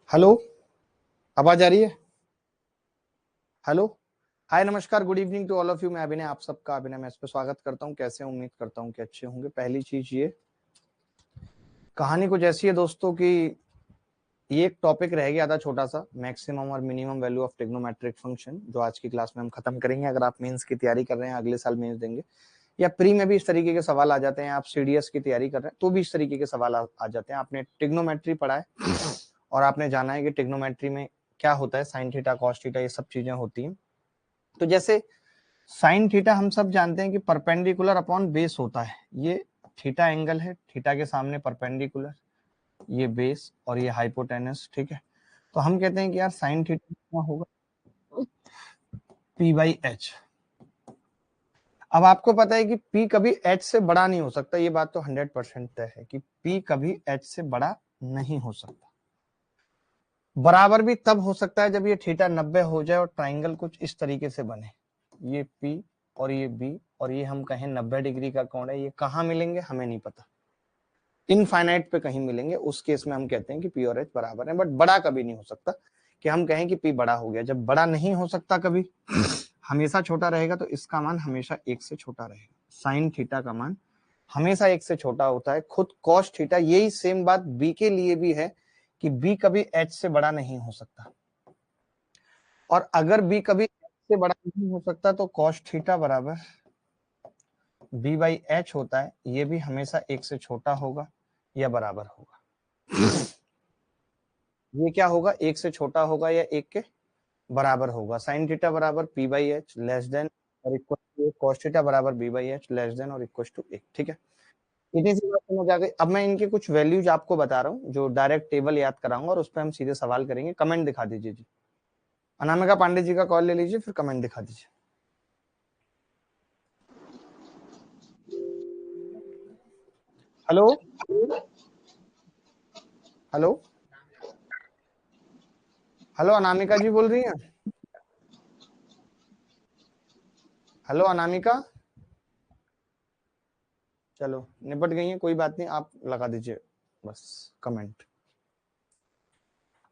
Hello. आवाज आ रही है? हेलो। हाय, नमस्कार, good evening to all of you. मैं अभिनय, आप सबका अभिनय मैच पे स्वागत करता हूं। कैसे हैं? उम्मीद करता हूं कि अच्छे होंगे। पहली चीज, ये कहानी कुछ ऐसी है दोस्तों कि ये एक टॉपिक रह गया था छोटा सा, मैक्सिमम और minimum value of trigonometric function, जो आज की क्लास में हम खत्म करेंगे। अगर आप मेंस की तैयारी कर रहे हैं, अगले साल मेंस देंगे, या प्री में भी इस तरीके के सवाल आ जाते हैं, आप सीडीएस की तैयारी कर रहे हैं तो भी इस तरीके के सवाल आ जाते हैं। आपने ट्रिग्नोमेट्री पढ़ा है और आपने जाना है कि ट्रिग्नोमेट्री में क्या होता है, साइन थीटा, कॉस थीटा, ये सब चीजें होती हैं। तो जैसे साइन थीटा हम सब जानते हैं कि परपेंडिकुलर अपॉन बेस होता है। ये थीटा एंगल है, थीटा के सामने परपेंडिकुलर, ये बेस और ये हाइपोटेनस। ठीक है, तो हम कहते हैं कि यार साइन थीटा कितना होगा, पी बाई एच। अब आपको पता है कि पी कभी एच से बड़ा नहीं हो सकता, ये बात तो 100% तय है कि पी कभी एच से बड़ा नहीं हो सकता। बराबर भी तब हो सकता है जब ये थीटा 90 हो जाए और ट्राइंगल कुछ इस तरीके से बने, ये पी और ये बी और ये हम कहें 90 डिग्री का कोण है। ये कहाँ मिलेंगे हमें नहीं पता, इनफाइनाइट पे कहीं मिलेंगे। उस केस में हम कहते हैं कि पी और एच बराबर है। बट बड़ा कभी नहीं हो सकता कि हम कहें कि पी बड़ा हो गया। जब बड़ा नहीं हो सकता कभी, हमेशा छोटा रहेगा, तो इसका मान हमेशा एक से छोटा रहेगा। साइन थीटा का मान हमेशा एक से छोटा होता है। खुद कॉस थीटा, यही सेम बात बी के लिए भी है कि बी कभी एच से बड़ा नहीं हो सकता। और अगर बी कभी एच से बड़ा नहीं हो सकता तो कॉस थीटा बराबर बी बाई एच होता है। ये भी हमेशा एक से छोटा होगा या बराबर होगा। ये क्या होगा, एक से छोटा होगा या एक के बराबर होगा। साइन थीटा बराबर P by H less than और इक्वल टू कॉस थीटा बराबर B by H less than और इक्वल टू एक। ठीक है, इतनी सी बात समझ आ गई। अब मैं इनके कुछ वैल्यूज आपको बता रहा हूँ, जो डायरेक्ट टेबल याद कराऊंगा और उस पर हम सीधे सवाल करेंगे। कमेंट दिखा दीजिए जी। अनामिका पांडे जी का कॉल ले लीजिए, फिर कमेंट दिखा दीजिए। हेलो हेलो हेलो, अनामिका जी बोल रही हैं? हेलो अनामिका, चलो निपट गई है, कोई बात नहीं, आप लगा दीजिए बस कमेंट।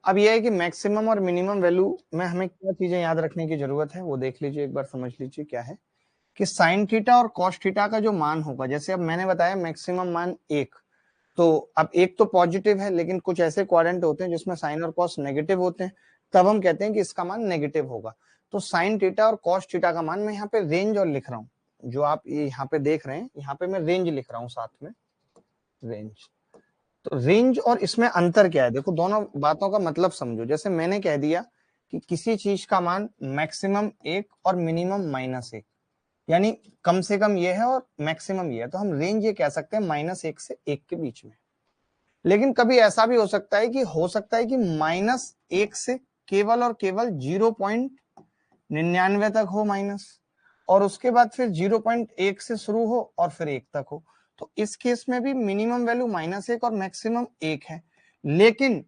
अब यह है कि मैक्सिमम और मिनिमम वैल्यू में हमें क्या चीजें याद रखने की जरूरत है, वो देख लीजिए एक बार, समझ लीजिए क्या है कि साइन थीटा और कॉस थीटा का जो मान होगा, जैसे अब मैंने बताया मैक्सिमम मान एक, तो अब एक तो पॉजिटिव है, लेकिन कुछ ऐसे क्वाड्रेंट होते हैं जिसमें साइन और कॉस नेगेटिव होते हैं, तब हम कहते हैं कि इसका मान नेगेटिव होगा। तो साइन थीटा और कॉस थीटा का मान, मैं यहाँ पे रेंज और लिख रहा हूँ, जो आप ये यहाँ पे देख रहे हैं, यहाँ पे मैं रेंज लिख रहा हूँ साथ में, रेंज। तो रेंज और इसमें अंतर क्या है, देखो दोनों बातों का मतलब समझो। जैसे मैंने कह दिया कि किसी चीज का मान मैक्सिमम एक और मिनिमम माइनस एक, यानी कम से कम ये है और मैक्सिमम ये है, तो हम रेंज ये कह सकते हैं माइनस एक से एक के बीच में। लेकिन कभी ऐसा भी हो सकता है कि माइनस एक से केवल और केवल 0.99 तक हो माइनस, और उसके बाद फिर 0.1 से शुरू हो और फिर एक तक हो। तो इस केस में भी मिनिमम वैल्यू माइनस एक और मैक्सिमम एक है, लेकिन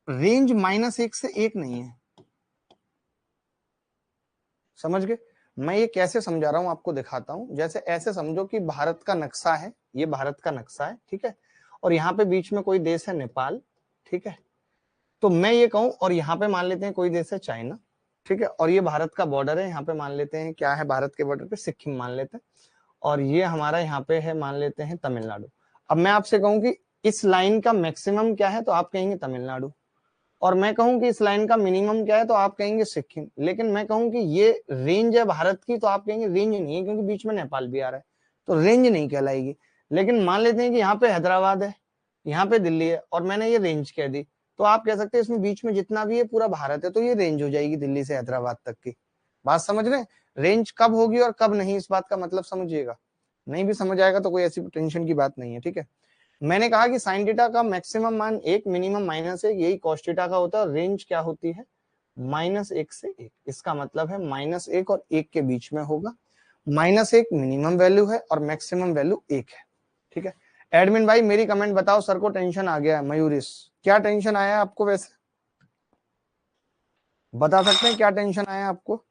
रेंज माइनस एक से एक नहीं है। समझ गए? मैं ये कैसे समझा रहा हूं आपको दिखाता हूं। जैसे ऐसे समझो कि भारत का नक्शा है, ये भारत का नक्शा है, ठीक है, और यहाँ पे बीच में कोई देश है नेपाल, ठीक है, तो मैं ये कहूं, और यहाँ पे मान लेते हैं कोई देश है चाइना, ठीक है, और ये भारत का बॉर्डर है, यहाँ पे मान लेते हैं क्या है, भारत के बॉर्डर पे सिक्किम मान लेते हैं, और ये हमारा यहाँ पे है, मान लेते हैं तमिलनाडु। अब मैं आपसे कहूं कि इस लाइन का मैक्सिमम क्या है, तो आप कहेंगे तमिलनाडु, और मैं कहूं कि इस लाइन का मिनिमम क्या है, तो आप कहेंगे सिक्किम। लेकिन मैं कहूं कि ये रेंज है भारत की, तो आप कहेंगे रेंज नहीं है, क्योंकि बीच में नेपाल भी आ रहा है, तो रेंज नहीं कहलाएगी। लेकिन मान लेते हैं कि यहाँ पे हैदराबाद है, यहाँ पे दिल्ली है, और मैंने ये रेंज कह दी, तो आप कह सकते हैं इसमें बीच में जितना भी है पूरा भारत है, तो ये रेंज हो जाएगी दिल्ली से हैदराबाद तक की। बात समझ रहे हैं? रेंज कब होगी और कब नहीं, इस बात का मतलब समझिएगा। नहीं भी समझ आएगा तो कोई ऐसी टेंशन की बात नहीं है, ठीक है। मैंने कहा कि साइन थीटा का मैक्सिमम मान एक, मिनिमम माइनस एक, यही कॉस थीटा का होता है। और रेंज क्या होती है, माइनस एक से एक, इसका मतलब है माइनस एक और एक के बीच में होगा। माइनस एक मिनिमम वैल्यू है और मैक्सिमम वैल्यू एक है, ठीक है। एडमिन भाई मेरी कमेंट बताओ, सर को टेंशन आ गया है। मयूरिस, क्या टेंशन आया आपको, वैसे बता सकते हैं क्या टेंशन आया आपको?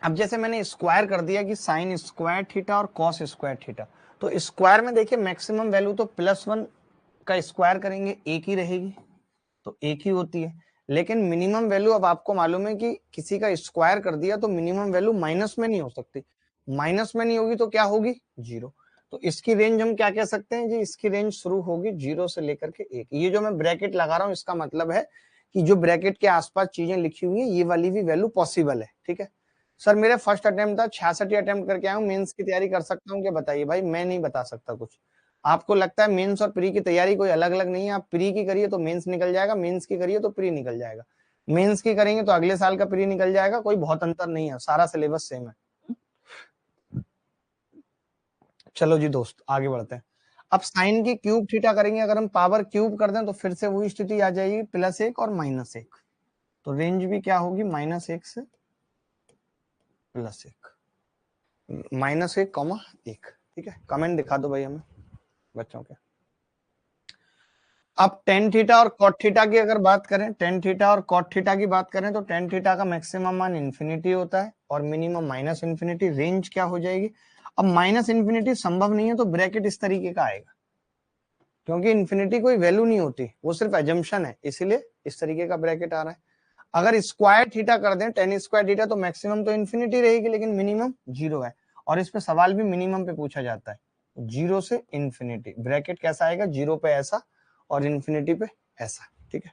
अब जैसे मैंने स्क्वायर कर दिया कि साइन स्क्वायर थीटा और कॉस स्क्वायर थीटा, तो स्क्वायर में देखिए मैक्सिमम वैल्यू तो +1 का स्क्वायर करेंगे एक ही रहेगी, तो एक ही होती है। लेकिन मिनिमम वैल्यू अब आपको मालूम है कि किसी का स्क्वायर कर दिया तो मिनिमम वैल्यू माइनस में नहीं हो सकती, माइनस में नहीं होगी तो क्या होगी, जीरो। तो इसकी रेंज हम क्या कह सकते हैं जी, इसकी रेंज शुरू होगी जीरो से लेकर के एक। ये जो मैं ब्रैकेट लगा रहा हूं इसका मतलब है कि जो ब्रैकेट के आसपास चीजें लिखी हुई है ये वाली भी वैल्यू पॉसिबल है। ठीक है सर, मेरा फर्स्ट अटेम्प्ट था, 66 अटेम्प्ट करके आया हूँ, मेंस की तैयारी कर सकता हूँ क्या, बताइए भाई। मैं नहीं बता सकता कुछ। आपको लगता है मेंस और प्री की तैयारी कोई अलग अलग नहीं है, आप प्री की करिए तो मेंस निकल जाएगा, मेंस की करिए तो प्री निकल जाएगा, मेंस की करेंगे तो अगले साल का प्री निकल जाएगा, कोई बहुत अंतर नहीं है, सारा सिलेबस सेम है। चलो जी दोस्त आगे बढ़ते हैं। अब साइन की क्यूब थीटा करेंगे, अगर हम पावर क्यूब कर दें तो फिर से वही स्थिति आ जाएगी, +1 और -1। तो रेंज भी क्या होगी, -1 से +1, -1, ठीक है। कमेंट दिखा दो भाई हमें बच्चों के। अब टेन थीटा और कॉट थीटा की अगर बात करें, टेन थीटा और कॉट थीटा की बात करें तो टेन थीटा का मैक्सिमम मान इन्फिनिटी होता है और मिनिमम -इन्फिनिटी। रेंज क्या हो जाएगी, अब -इन्फिनिटी संभव नहीं है तो ब्रैकेट इस तरीके का आएगा, क्योंकि इन्फिनिटी कोई वैल्यू नहीं होती, वो सिर्फ एजम्पशन है, इसीलिए इस तरीके का ब्रैकेट आ रहा है। अगर स्क्वायर थीटा कर दें, टेन स्क्वायर थीटा, तो मैक्सिमम तो इन्फिनिटी रहेगी लेकिन मिनिमम जीरो है, और इस पे सवाल भी मिनिमम पे पूछा जाता है, जीरो से इन्फिनिटी। ब्रैकेट कैसा आएगा, जीरो पे ऐसा और इन्फिनिटी पे ऐसा। ठीक है,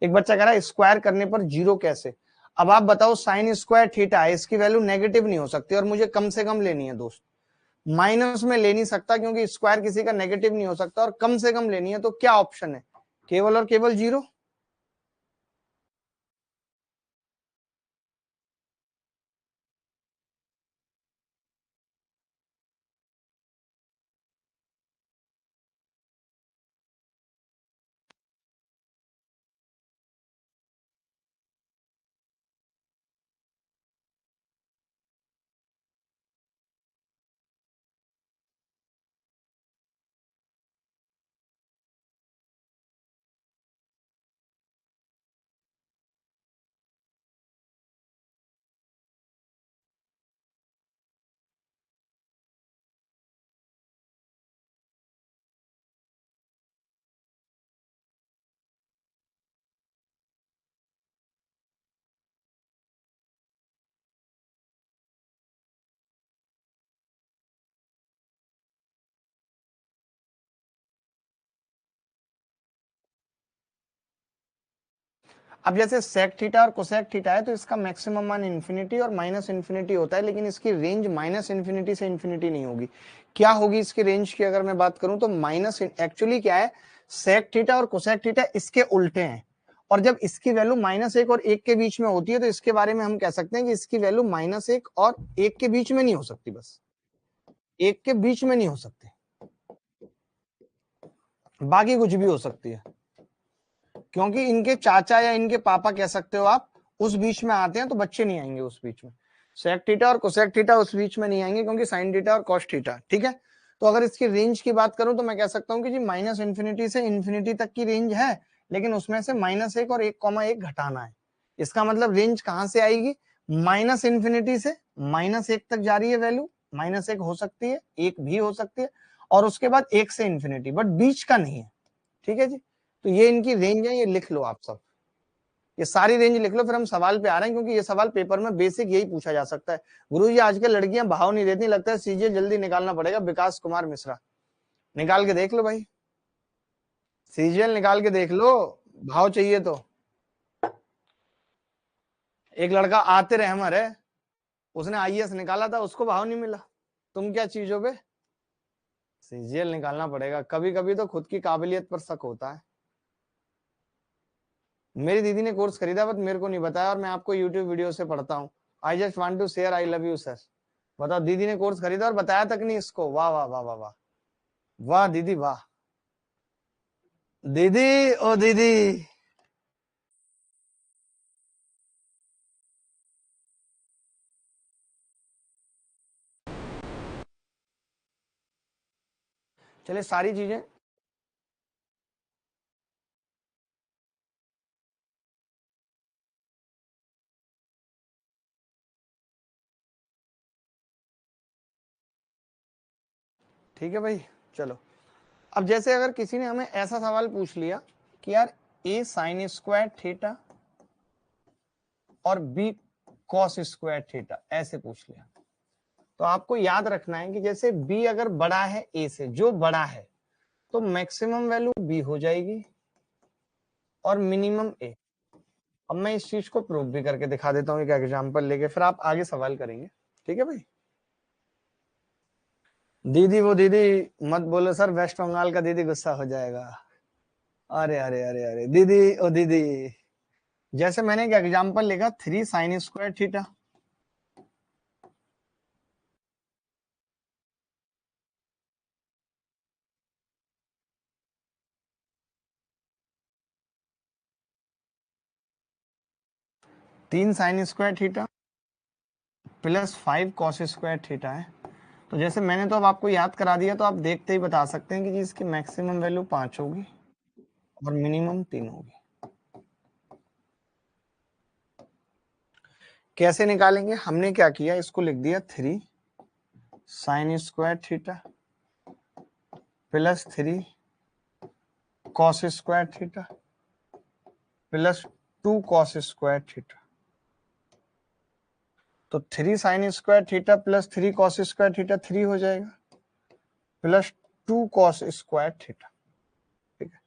एक बच्चा कह रहा है स्क्वायर करने पर जीरो कैसे। अब आप बताओ, साइन स्क्वायर थीटा है, इसकी वैल्यू नेगेटिव नहीं हो सकती और मुझे कम से कम लेनी है दोस्त, माइनस में ले नहीं सकता क्योंकि स्क्वायर किसी का नेगेटिव नहीं हो सकता, और कम से कम लेनी है तो क्या ऑप्शन है, केवल और केवल जीरो। अब जैसे सेक थीटा और कोसेक थीटा है तो इसका मैक्सिमम मान इन्फिनिटी और -इन्फिनिटी होता है, लेकिन इसकी रेंज -इन्फिनिटी से इन्फिनिटी नहीं होगी। क्या होगी इसकी रेंज की अगर मैं बात करूं तो माइनस, एक्चुअली क्या है, सेक थीटा और कोसेक थीटा इसके उल्टे हैं, और जब इसकी वैल्यू -1 और 1 के बीच में होती है तो इसके बारे में हम कह सकते हैं कि इसकी वैल्यू -1 और 1 के बीच में नहीं हो सकती, बस 1 के बीच में नहीं हो सकती, बाकी कुछ भी हो सकती है, क्योंकि इनके चाचा या इनके पापा कह सकते हो आप उस बीच में आते हैं, तो बच्चे नहीं आएंगे उस बीच में। सेक थीटा और कोसेक थीटा उस बीच में नहीं आएंगे क्योंकि साइन थीटा और कॉस थीटा। ठीक है, तो अगर इसकी रेंज की बात करूं तो मैं कह सकता हूं कि जी -इन्फिनिटी से इन्फिनिटी तक की रेंज है, लेकिन उसमें से -1 और 1,1 घटाना है। इसका मतलब रेंज कहां से आएगी, -इन्फिनिटी से -1 तक जा रही है वैल्यू, -1 हो सकती है, 1 भी हो सकती है, और उसके बाद 1 से इन्फिनिटी, बट बीच का नहीं है। ठीक है जी, तो ये इनकी रेंज है, ये लिख लो आप सब, ये सारी रेंज लिख लो, फिर हम सवाल पे आ रहे हैं, क्योंकि ये सवाल पेपर में बेसिक यही पूछा जा सकता है। गुरुजी आजकल लड़कियां भाव नहीं देती, लगता है सीजीएल जल्दी निकालना पड़ेगा। विकास कुमार मिश्रा, निकाल के देख लो भाई, सीजीएल निकाल के देख लो, भाव चाहिए तो। एक लड़का आते रहमर है, उसने आईएएस निकाला था, उसको भाव नहीं मिला, तुम क्या चीज हो बे। सीजीएल निकालना पड़ेगा, कभी कभी तो खुद की काबिलियत पर शक होता है। मेरी दीदी ने कोर्स खरीदा बट मेरे को नहीं बताया, और मैं आपको यूट्यूब वीडियो से पढ़ता हूँ। I just want to share, I love you sir. बताओ, दीदी ने कोर्स खरीदा और बताया तक नहीं इसको, वाह वाह वाह वाह वाह, वाह दीदी वाह, दीदी ओ दीदी। चले सारी चीजें ठीक है भाई। चलो अब जैसे अगर किसी ने हमें ऐसा सवाल पूछ लिया कि यार a साइन स्क्वायर थीटा और b कॉस स्क्वायर थीटा, ऐसे पूछ लिया, तो आपको याद रखना है कि जैसे b अगर बड़ा है a से, जो बड़ा है, तो मैक्सिमम वैल्यू b हो जाएगी और मिनिमम a। अब मैं इस चीज को प्रूव भी करके दिखा देता हूँ एक एग्जांपल लेके, फिर आप आगे सवाल करेंगे। ठीक है भाई। दीदी, वो दीदी मत बोलो सर, वेस्ट बंगाल का दीदी गुस्सा हो जाएगा। अरे अरे अरे अरे दीदी, ओ दीदी, जैसे मैंने एक एग्जांपल लिखा 3 साइन स्क्वायर थीटा, तीन sine square theta plus 5 cos square theta है। तो जैसे मैंने तो अब आपको याद करा दिया, तो आप देखते ही बता सकते हैं कि जी इसकी मैक्सिमम वैल्यू 5 होगी और मिनिमम 3 होगी। कैसे निकालेंगे? हमने क्या किया, इसको लिख दिया 3 sine square theta plus 3 cos square theta plus 2 cos square theta. तो 3 sine square theta plus 3 cos square theta 3 हो जाएगा, प्लस 2 कॉस स्क्वायर थीटा। ठीक है,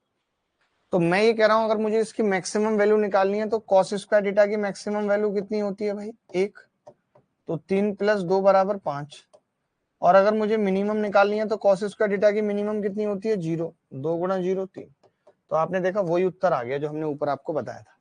तो मैं ये कह रहा हूं अगर मुझे इसकी मैक्सिमम वैल्यू निकालनी है तो कॉस स्क्वायर थीटा की मैक्सिमम वैल्यू कितनी होती है भाई? 1। तो 3 प्लस 2 बराबर 5। और अगर मुझे मिनिमम निकालनी है तो कॉस स्क्वायर थीटा की मिनिमम कितनी होती है? 0। 2 गुणा 0 3। तो आपने देखा वही उत्तर आ गया जो हमने ऊपर आपको बताया था।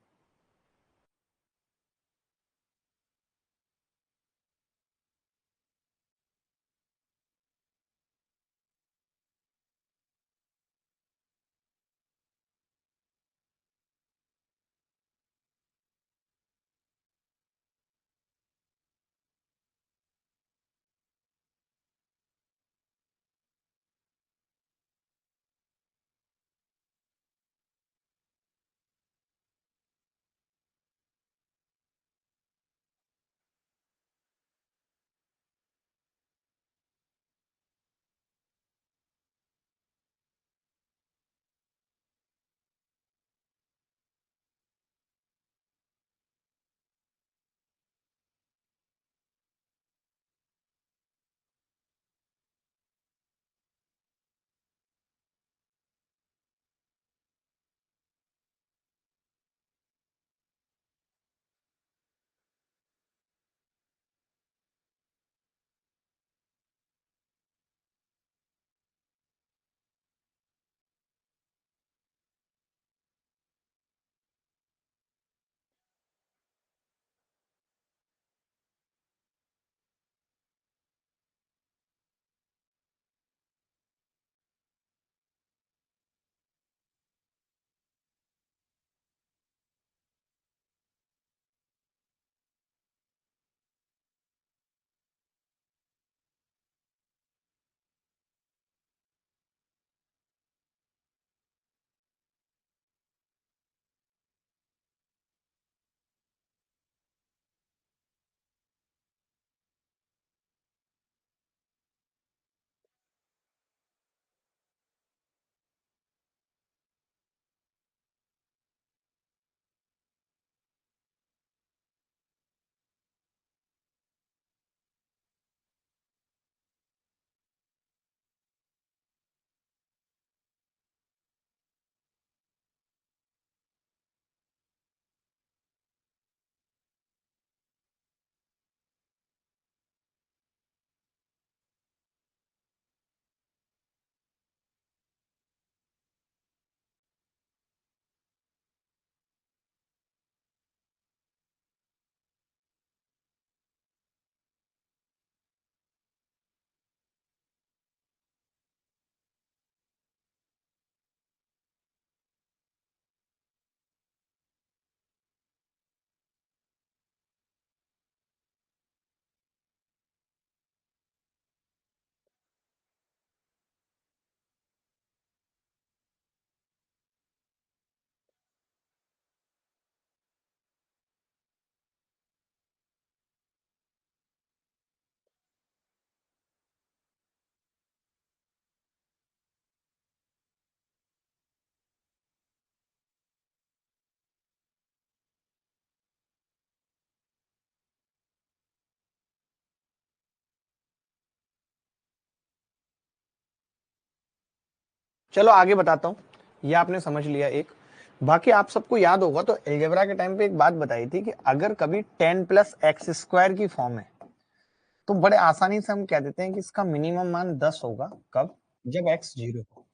चलो आगे बताता हूँ, ये आपने समझ लिया एक। बाकी आप सबको याद होगा तो अलजेब्रा के टाइम पे एक बात बताई थी कि अगर कभी 10 प्लस एक्स स्क्वायर की फॉर्म है तो बड़े आसानी से हम कह देते हैं कि इसका मिनिमम मान 10 होगा। कब? जब x 0 हो।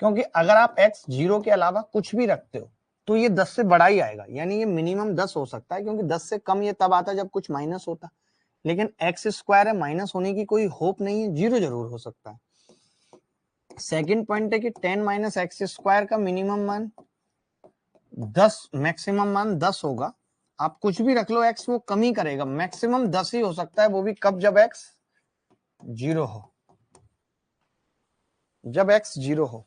क्योंकि अगर आप x 0 के अलावा कुछ भी रखते हो तो ये 10 से बड़ा ही आएगा, यानी ये मिनिमम 10 हो सकता है, क्योंकि 10 से कम ये तब आता जब कुछ माइनस होता। लेकिन एक्स स्क्वायर है, माइनस होने की कोई होप नहीं है, 0 जरूर हो सकता है। सेकंड पॉइंट है कि 10 माइनस एक्स स्क्वायर का मिनिमम मान 10, मैक्सिमम मान 10 होगा। आप कुछ भी रख लो x, वो कम ही करेगा, मैक्सिमम 10 ही हो सकता है, वो भी कब? जब x 0 हो। जब x 0 हो।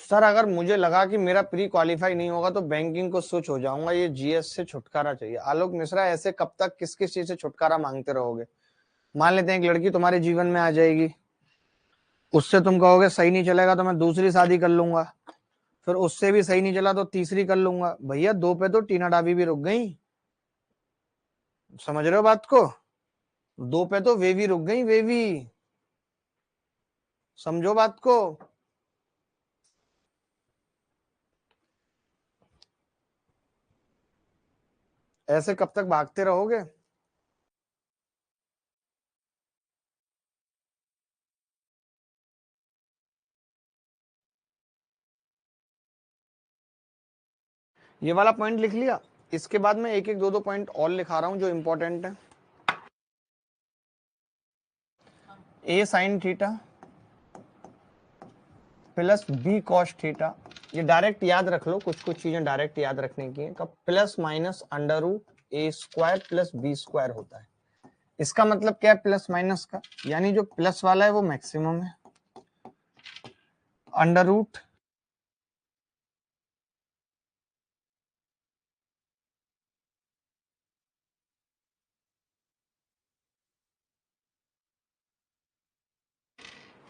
सर अगर मुझे लगा कि मेरा प्री क्वालिफाई नहीं होगा तो बैंकिंग को स्विच हो जाऊंगा, ये जीएस से छुटकारा चाहिए। आलोक मिश्रा, ऐसे कब तक किस किस चीज से छुटकारा मांगते रहोगे? मान लेते हैं एक लड़की तुम्हारे जीवन में आ जाएगी, उससे तुम कहोगे सही नहीं चलेगा तो मैं दूसरी शादी कर लूंगा, फिर उससे भी सही नहीं चला तो तीसरी कर लूंगा। भैया 2 पे तो टीना डाबी भी रुक गई, समझ रहे हो बात को? 2 पे तो वे भी रुक गई, वे भी, समझो बात को। ऐसे कब तक भागते रहोगे? ये वाला पॉइंट लिख लिया। इसके बाद में एक एक दो दो पॉइंट और लिखा रहा हूं जो इंपॉर्टेंट है। A sine theta plus B cos theta, ये डायरेक्ट याद रख लो, कुछ कुछ चीजें डायरेक्ट याद रखने की है। कब? Plus minus under root A square plus B square होता है। इसका मतलब क्या है प्लस माइनस का? यानी जो प्लस वाला है वो मैक्सिमम है, under root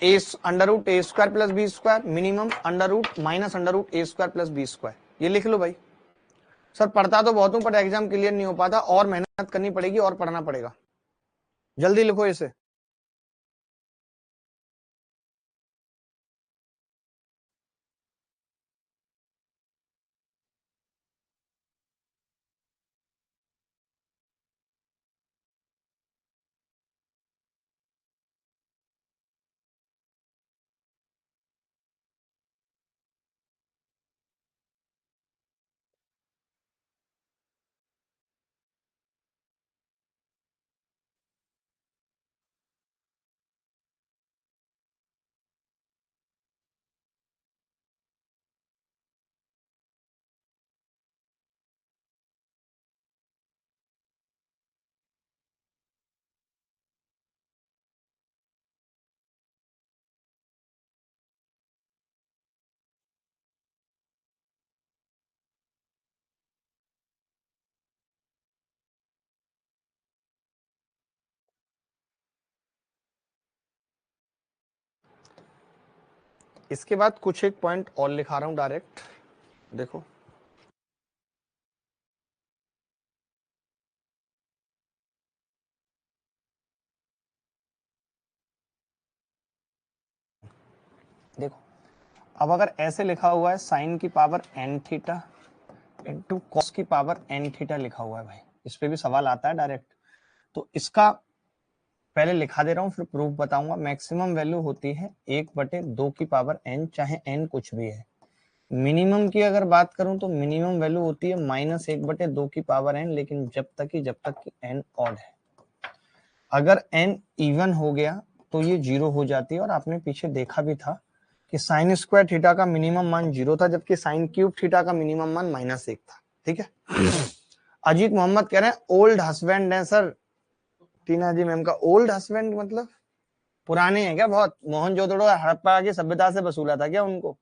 A under root A square plus B square, minimum under root minus under root A square plus B square. ये लिख लो भाई। सर पढ़ता तो बहुत हूं पर एग्जाम क्लियर नहीं हो पाता, और मेहनत करनी पड़ेगी और पढ़ना पड़ेगा। जल्दी लिखो इसे। इसके बाद कुछ एक पॉइंट और लिखा रहा हूं डायरेक्ट, देखो। देखो अब अगर ऐसे लिखा हुआ है साइन की power n theta into cos की पावर एन थीटा लिखा हुआ है भाई, इस पे भी सवाल आता है डायरेक्ट। तो इसका पहले लिखा दे रहा हूं फिर प्रूफ बताऊंगा। मैक्सिमम वैल्यू होती है 1/2 की पावर एन, चाहे एन कुछ भी है। मिनिमम की अगर बात करूं तो मिनिमम वैल्यू होती है -1/2 की पावर एन, लेकिन जब तक कि एन ऑड है। अगर एन इवन हो गया तो ये 0 हो जाती है। और आपने पीछे देखा भी था कि साइन स्क्वायर थीटा का मिनिमम मान 0 था, जबकि साइन क्यूब थीटा का मिनिमम मान -1 था। ठीक है। अजीत मोहम्मद कह रहे हैं ओल्ड हस्बैंड है सर। टीना जी मैम का ओल्ड हस्बैंड मतलब पुराने हैं क्या बहुत? मोहनजोदड़ो हड़प्पा की सभ्यता से वसूला था क्या उनको?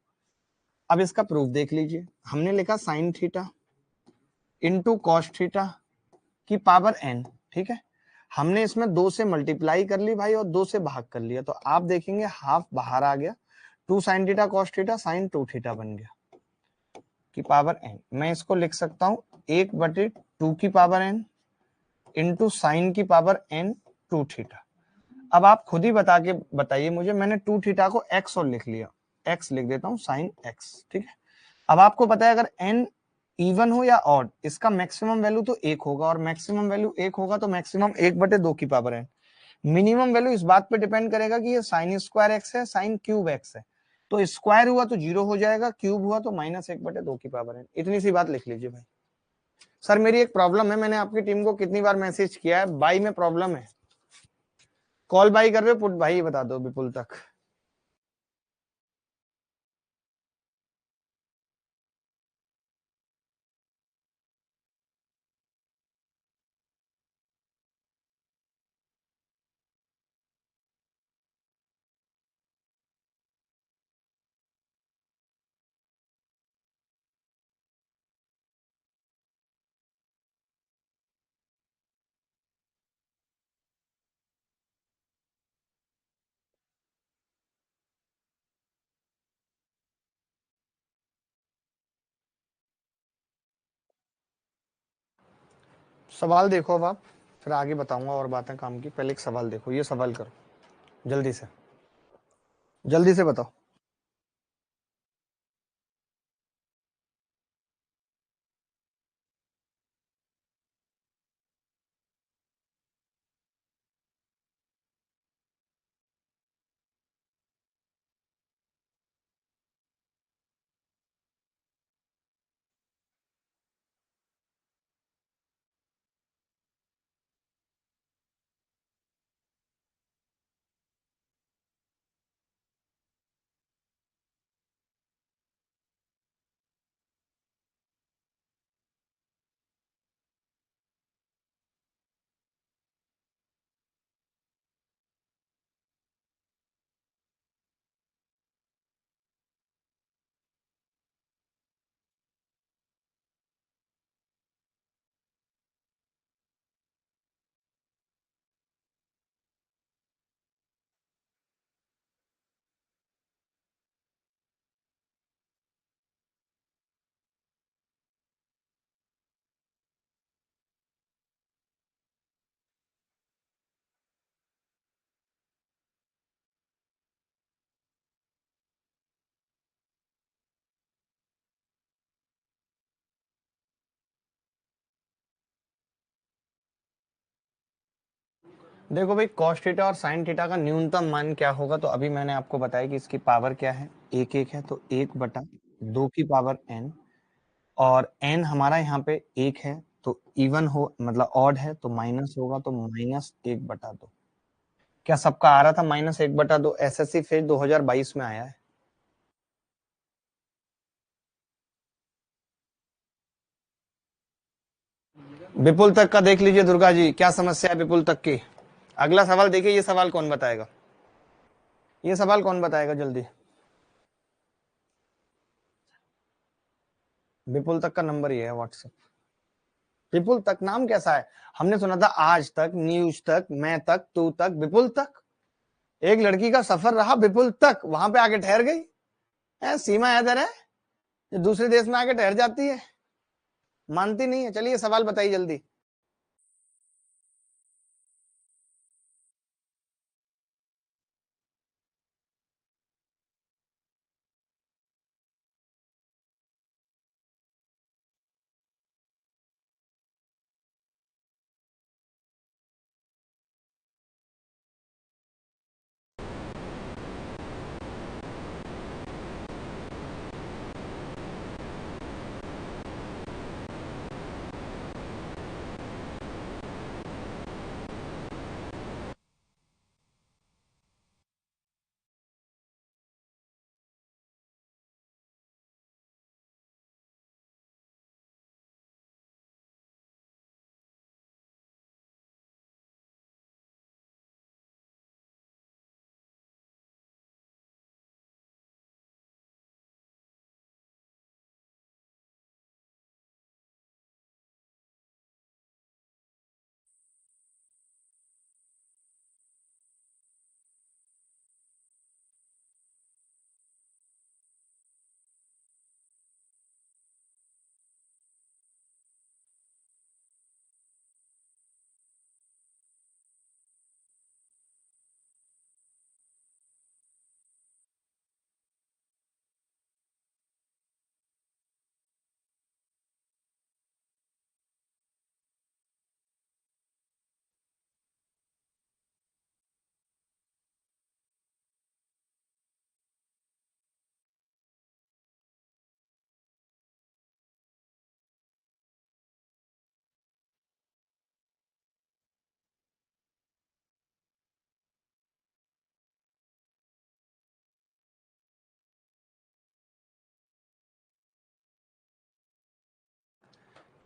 अब इसका प्रूफ देख लीजिए। हमने लिखा sine theta into cos theta की पावर एन, ठीक है। हमने इसमें 2 से मल्टीप्लाई कर ली भाई और 2 से भाग कर लिया, तो आप देखेंगे हाफ बाहर आ गया। 2 sine theta cos theta sine 2 theta बन गया। की पावर n, मैं इसको लिख सकता हूं 1/2 की पावर n इंटू साइन की पावर n 2 थीटा। अब आप खुद ही बताइए मुझे, मैंने 2 थीटा को x और लिख लिया, x लिख देता हूं साइन x, ठीक है। अब आपको पता है अगर n इवन हो या ऑड, इसका मैक्सिमम वैल्यू तो 1 होगा, और मैक्सिमम वैल्यू 1 होगा तो मैक्सिमम 1/2 की पावर n। मिनिमम वैल्यू इस बात पे डिपेंड करेगा कि ये साइन स्क्वायर एक्स है साइन क्यूब एक्स है, तो स्क्वायर हुआ तो 0 हो जाएगा, क्यूब हुआ तो -1/2 की पावर n। इतनी सी बात लिख लीजिए भाई। सर मेरी एक प्रॉब्लम है, मैंने आपकी टीम को कितनी बार मैसेज किया है, बाई में प्रॉब्लम है, कॉल बाई कर रहे हो, पुट भाई बता दो विपुल तक। सवाल देखो अब आप, फिर आगे बताऊंगा और बातें काम की, पहले एक सवाल देखो, ये सवाल करो जल्दी से, जल्दी से बताओ। देखो भाई कॉस थीटा और साइन थीटा का न्यूनतम मान क्या होगा, तो अभी मैंने आपको बताया कि इसकी पावर क्या है, 1 है, तो 1/2 की पावर n, और n हमारा यहाँ पे 1 है, तो इवन हो मतलब ऑड है तो माइनस होगा, तो -1/2। क्या सबका आ रहा था -1/2? एसएससी फेज 2022 में आया है। विपुल तक का देख लीजिए दुर्गा जी, क्या समस्या है विपुल तक की। अगला सवाल देखिए, ये सवाल कौन बताएगा, ये सवाल कौन बताएगा जल्दी। विपुल तक का नंबर ये है व्हाट्सएप। विपुल तक नाम कैसा है, हमने सुना था आज तक, न्यूज तक, मैं तक, तू तक, विपुल तक। एक लड़की का सफर रहा विपुल तक, वहां पे आके ठहर गई। सीमा है तेरे, जो दूसरे देश में आके ठहर जाती है, मानती नहीं है। चलिए सवाल बताइए जल्दी।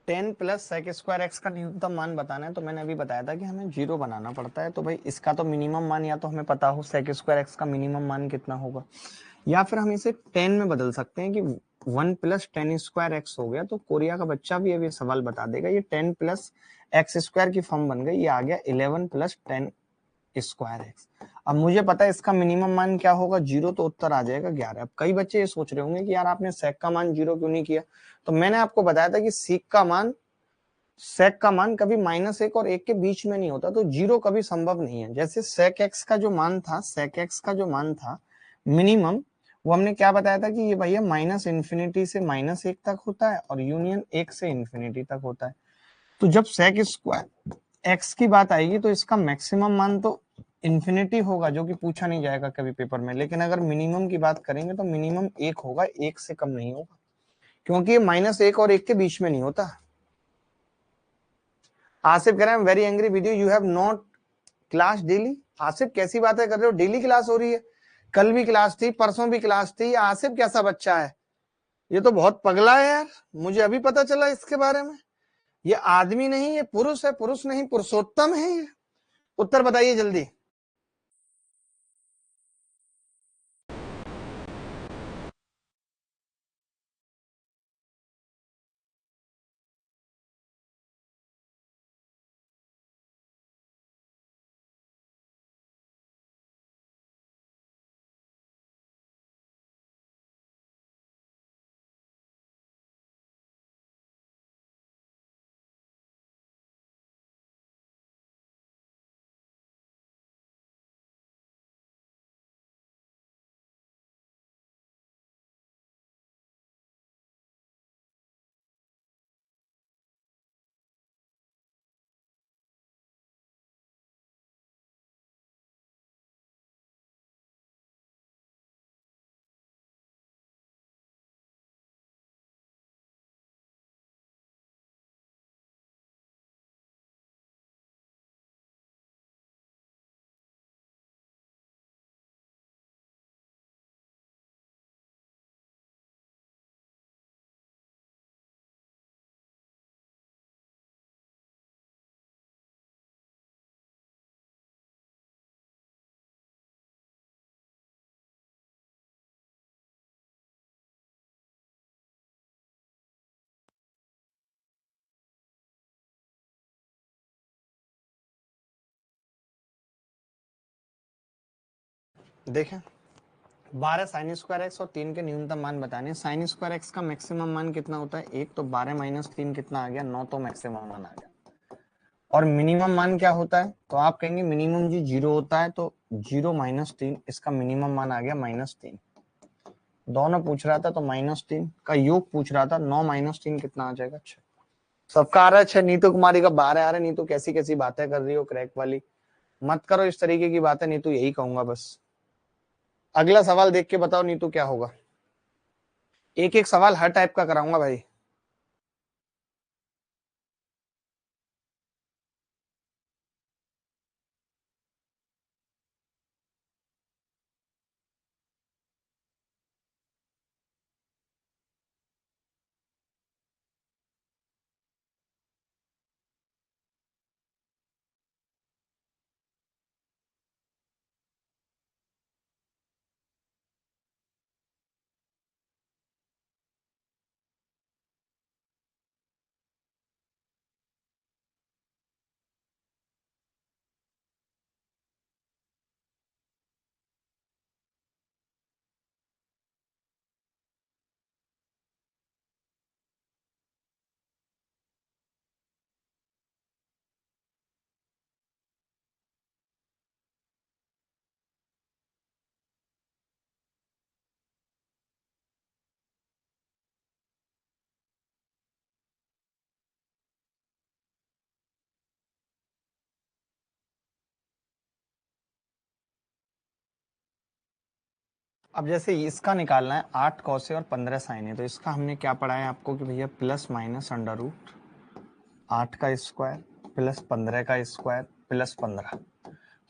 10 प्लस सेक स्क्वायर एक्स का न्यूनतम मान बताना है, तो मैंने अभी बताया था कि हमें 0 बनाना पड़ता है। तो भाई इसका तो मिनिमम मान या तो हमें पता हो सेक स्क्वायर एक्स का मिनिमम मान कितना होगा, या फिर हम इसे 10 में बदल सकते हैं कि 1 प्लस 10 स्क्वायर एक्स हो गया। तो कोरिया का बच्चा भी अभी सवाल बता देगा, ये 10 प्लस एक्स स्क्वायर की फॉर्म बन गई, ये आ गया 11 प्लस 10 स्क्वायर एक्स। अब मुझे पता है इसका मिनिमम मान क्या होगा, 0, तो उत्तर आ जाएगा 11। अब कई बच्चे ये सोच रहे होंगे कि यार आपने सेक का मान 0 क्यों नहीं किया, तो मैंने आपको बताया था कि सेक का मान कभी -1 और 1 के बीच में नहीं होता, तो 0 कभी संभव नहीं है। जैसे सेक एक्स का जो मान था मिनिमम, वो हमने क्या बताया था कि ये भैया -∞ से -1 तक होता है और यूनियन 1 से इंफिनिटी तक होता है। तो जब सेक स्क्वायर एक्स की बात आएगी तो इसका मैक्सिमम मान तो इंफिनिटी होगा, जो कि पूछा नहीं जाएगा कभी पेपर में। लेकिन अगर मिनिमम की बात करेंगे तो मिनिमम 1 होगा, 1 से कम नहीं होगा, क्योंकि ये -1 और 1 के बीच में नहीं होता। आसिफ कह रहे हैं very angry video, you have not class daily. Asif कैसी बातें कर रहे हो, डेली क्लास हो रही है, कल भी क्लास थी, परसों भी क्लास थी। आसिफ कैसा बच्चा है, ये तो बहुत पगला है यार, मुझे अभी पता चला इसके बारे में। ये आदमी नहीं, ये पुरुष है, पुरुष नहीं पुरुषोत्तम है ये। उत्तर बताइए जल्दी। देखें 12 साइन स्क्वायर एक्स और 3 के न्यूनतम मान बताने। साइन स्क्वायर एक्स का मैक्सिमम मान कितना होता है 1, तो 12 माइनस 3 कितना आ गया 9, तो मैक्सिमम मान आ गया। और मिनिमम मान क्या होता है, तो आप कहेंगे मिनिमम जी 0 होता है, तो 0 माइनस 3, इसका मिनिमम मान आ गया -3। दोनों पूछ रहा था तो -3 का योग पूछ रहा था, 9 माइनस 3 कितना आ जाएगा 6। सबका आ रहा है 6। नीतू कुमारी का 12 आ रहा है। नीतू कैसी कैसी बातें कर रही हो क्रैक वाली, मत करो इस तरीके की बातें नीतू, यही कहूंगा बस। अगला सवाल देख के बताओ नीतू क्या होगा, एक एक सवाल हर टाइप का कराऊंगा भाई। अब जैसे इसका निकालना है 8 कौसे और 15 साइन है, तो इसका हमने क्या पढ़ा है आपको कि भैया प्लस माइनस अंडर रूट 8 का स्क्वायर प्लस 15 का स्क्वायर प्लस 15,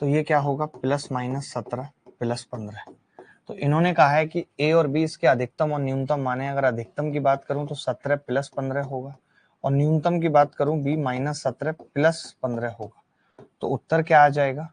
तो ये क्या होगा +-17 प्लस 15। तो इन्होंने कहा है कि ए और बी इसके अधिकतम और न्यूनतम माने। अगर अधिकतम की बात करूं तो 17 प्लस 15 होगा और न्यूनतम की बात करूं b -17 प्लस 15 होगा, तो उत्तर क्या आ जाएगा?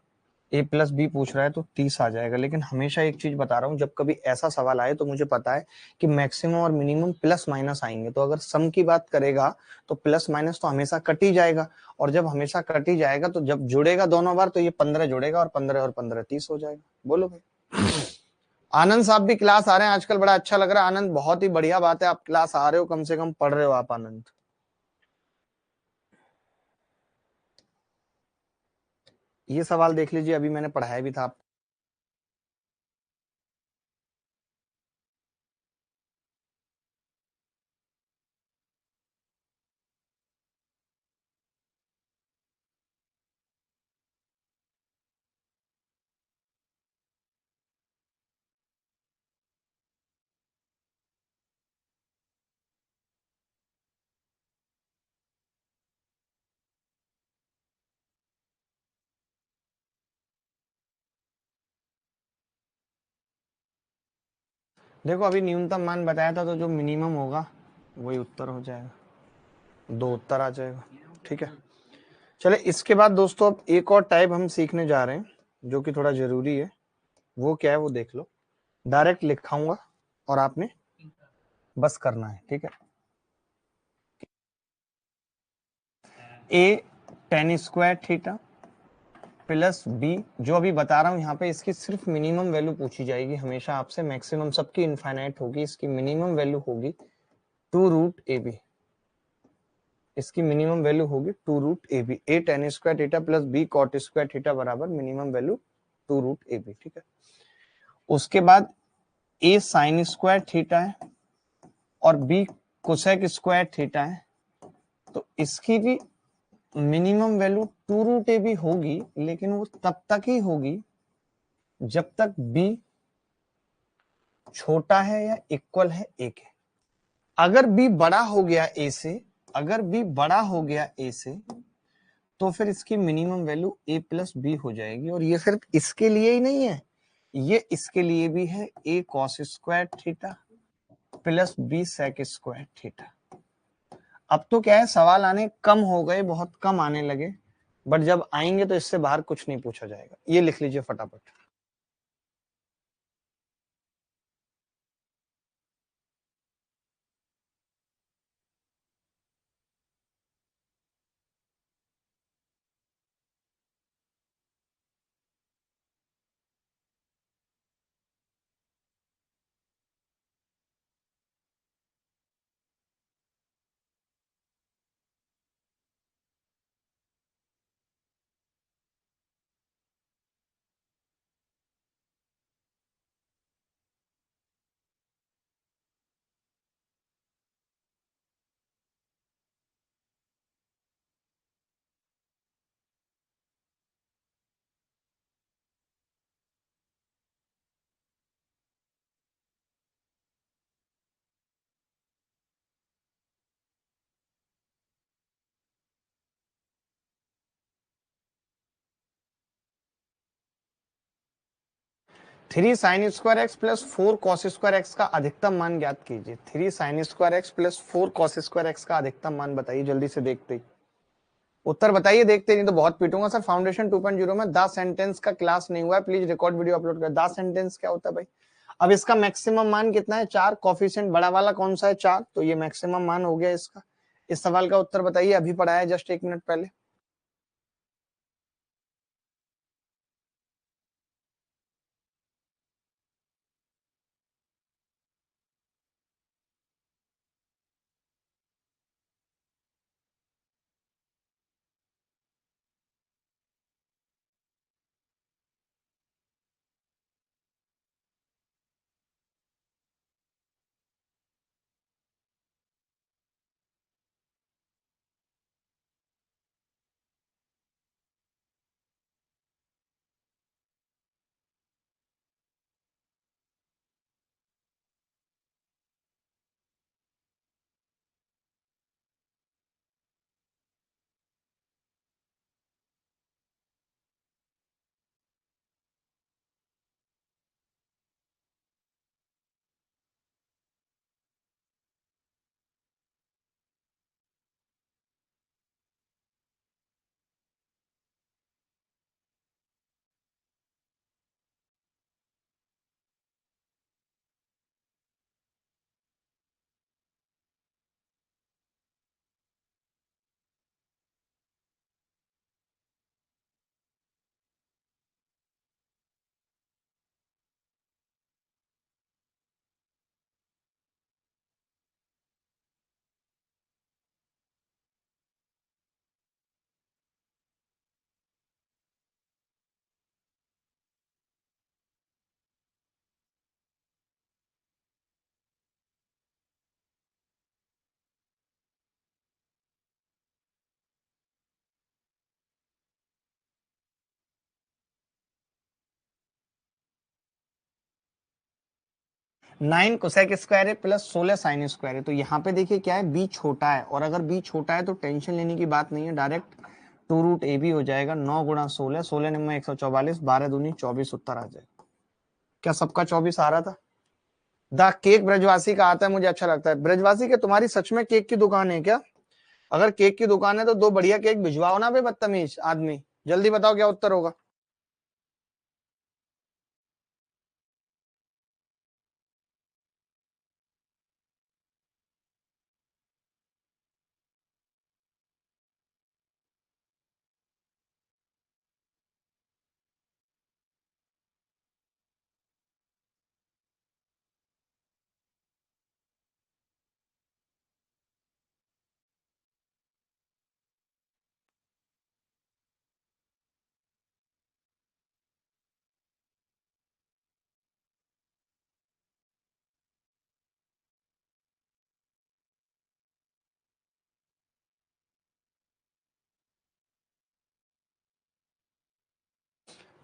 a प्लस बी पूछ रहा है तो 30 आ जाएगा। लेकिन हमेशा एक चीज बता रहा हूँ, जब कभी ऐसा सवाल आए तो मुझे पता है कि मैक्सिमम और मिनिमम प्लस माइनस आएंगे, तो अगर सम की बात करेगा तो प्लस माइनस तो हमेशा कट ही जाएगा, और जब हमेशा कट ही जाएगा तो जब जुड़ेगा दोनों बार तो ये 15 जुड़ेगा, और 15 और 15 30 हो जाएगा। बोलो भाई। आनंद साहब भी क्लास आ रहे हैं आजकल, बड़ा अच्छा लग रहा है आनंद, बहुत ही बढ़िया बात है आप क्लास आ रहे हो, कम से कम पढ़ रहे हो आप आनंद। ये सवाल देख लीजिए, अभी मैंने पढ़ाया भी था आप। देखो अभी न्यूनतम मान बताया था, तो जो मिनिमम होगा वही उत्तर हो जाएगा, दो उत्तर आ जाएगा। ठीक है, चले इसके बाद दोस्तों अब एक और टाइप हम सीखने जा रहे हैं जो कि थोड़ा जरूरी है। वो क्या है वो देख लो, डायरेक्ट लिखाऊंगा और आपने बस करना है। ठीक है, a tan square theta plus b, जो अभी बता रहा हूं यहाँ पे इसकी सिर्फ मिनिमम वैल्यू पूछी जाएगी हमेशा आपसे, मैक्सिमम सबकी इनफाइनाइट होगी, इसकी मिनिमम वैल्यू होगी 2√ab, इसकी मिनिमम वैल्यू होगी 2√ab। a tan square theta plus b cot square theta बराबर मिनिमम वैल्यू 2√ab। ठीक है, उसके बाद a sin स्क्वायर थीटा है और b कोसेक स्क्वायर थीटा है, तो इसकी भी मिनिमम वैल्यू 2√ab होगी, लेकिन वो तब तक ही होगी जब तक b छोटा है या इक्वल है a के। अगर b बड़ा हो गया a से, अगर b बड़ा हो गया a से, तो फिर इसकी minimum value a plus b हो जाएगी। और ये सिर्फ इसके लिए ही नहीं है, ये इसके लिए भी है, a cos square theta plus b sec square theta. अब तो क्या है, सवाल आने कम हो गए, बहुत कम आने लगे, बट जब आएंगे तो इससे बाहर कुछ नहीं पूछा जाएगा। ये लिख लीजिए फटाफट। Three sine square x plus 4 cos square x का अधिकतम मान ज्ञात कीजिए। Three sine square x plus 4 cos square x का अधिकतम मान बताइए, जल्दी से देखते ही उत्तर बताइए, देखते नहीं तो बहुत पीटूंगा। सर फाउंडेशन 2.0 में द सेंटेंस का क्लास नहीं हुआ है, प्लीज रिकॉर्ड वीडियो अपलोड कर। द सेंटेंस क्या होता है भाई? अब इसका मैक्सिमम मान कितना है? 4। कॉफिशिएंट बड़ा वाला कौन सा है? 4, तो ये मैक्सिमम मान हो गया इसका। इस सवाल का उत्तर बताइए, अभी पढ़ाया जस्ट 1 मिनट पहले। 9 कोसेक स्क्वायर है प्लस 16 साइन स्क्वायर है। तो यहाँ पे देखिए क्या है, बी छोटा है, और अगर बी छोटा है तो टेंशन लेने की बात नहीं है, डायरेक्ट 2√ab हो जाएगा। 9 गुणा 16, 16 नंबर 144, 12 दूनी 24 उत्तर आ जाएगा। क्या सबका 24 आ रहा था? द केक ब्रजवासी का आता है, मुझे अच्छा लगता है। ब्रजवासी के तुम्हारी सच में केक की दुकान है क्या? अगर केक की दुकान है तो 2 बढ़िया केक भिजवाओ ना बे, बदतमीज आदमी। जल्दी बताओ क्या उत्तर होगा।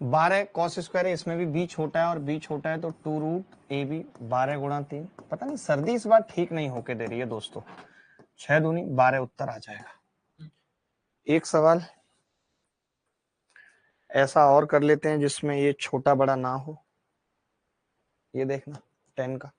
बारह कॉस स्क्वायर है, इसमें भी बी छोटा है और बी छोटा है, तो 2√ab 12 गुणा 3। पता नहीं सर्दी इस बार ठीक नहीं होके दे रही है दोस्तों। 6 दूनी 12 उत्तर आ जाएगा। एक सवाल ऐसा और कर लेते हैं जिसमें ये छोटा बड़ा ना हो। ये देखना 10 का।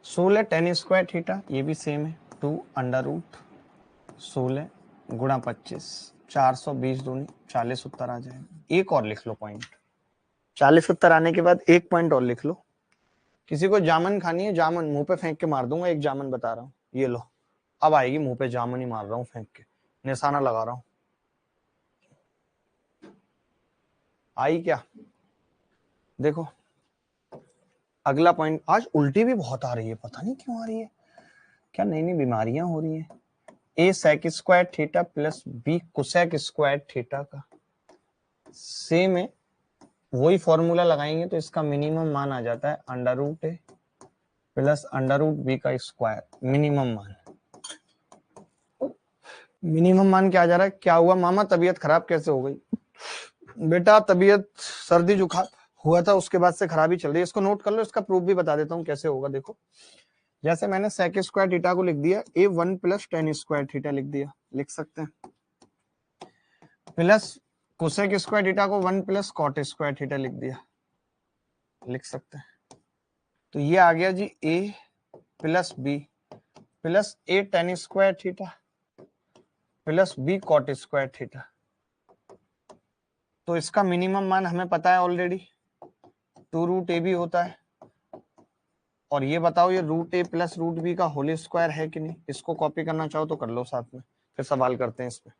16 10 स्क्वायर थीटा, ये भी सेम है। 2√16 गुणा 25, 420 दूनी 40 उत्तर आ जाएगा। एक और लिख लो पॉइंट। 40 उत्तर आने के बाद एक पॉइंट और लिख लो। किसी को जामन खानी है? जामन मुंह पे फेंक के मार दूंगा, एक जामन बता रहा हूँ, ये लो। अब आएगी मुंह पे, जामन ही मार रहा हूँ फेंक के, निशाना लगा रहा हूँ। आई क्या? देखो अगला पॉइंट। आज उल्टी भी बहुत आ रही है, पता नहीं क्यों आ रही है, क्या नई नई बीमारियां हो रही है। A sec square theta plus B cosec square theta का सेम है, वही फॉर्मूला लगाएंगे तो इसका मिनिमम मान आ जाता है √a प्लस √b का स्क्वायर। मिनिमम मान, मिनिमम मान क्या आ जा रहा है? क्या हुआ मामा, तबीयत खराब कैसे हो गई? बेटा तबीयत सर्दी जुकाम हुआ था, उसके बाद से खराबी चल रही है। इसको नोट कर लो, इसका प्रूफ भी बता देता हूँ कैसे होगा। देखो जैसे मैंने सेक स्क्वायर थीटा को लिख दिया, ए 1 प्लस टेन स्क्वायर थीटा लिख दिया, लिख सकते हैं। प्लस कोसेक स्क्वायर थीटा को 1 प्लस कॉट स्क्वायर थीटा लिख दिया, लिख सकते हैं। तो ये आ गया जी A plus B plus A tan square theta plus B cot square theta. तो इसका मिनिमम मान हमें पता है ऑलरेडी, 2√a भी होता है। और ये बताओ ये √a प्लस √b का होल स्क्वायर है कि नहीं? इसको कॉपी करना चाहो तो कर लो साथ में, फिर सवाल करते हैं इस पे।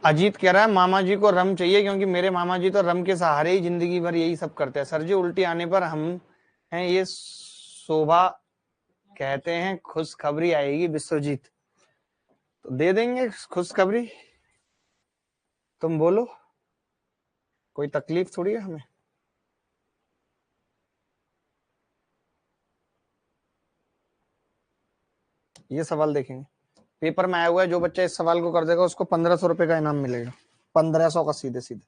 अजीत कह रहा है मामा जी को रम चाहिए, क्योंकि मेरे मामा जी तो रम के सहारे ही जिंदगी भर यही सब करते हैं। सर जी उल्टी आने पर हम हैं ये शोभा कहते हैं खुशखबरी आएगी विश्वजीत, तो दे देंगे खुशखबरी। तुम बोलो, कोई तकलीफ थोड़ी है हमें। ये सवाल देखेंगे, पेपर में आया हुआ है, जो बच्चा इस सवाल को कर देगा उसको 1500 रुपए का इनाम मिलेगा, 1500 का सीधे सीधे।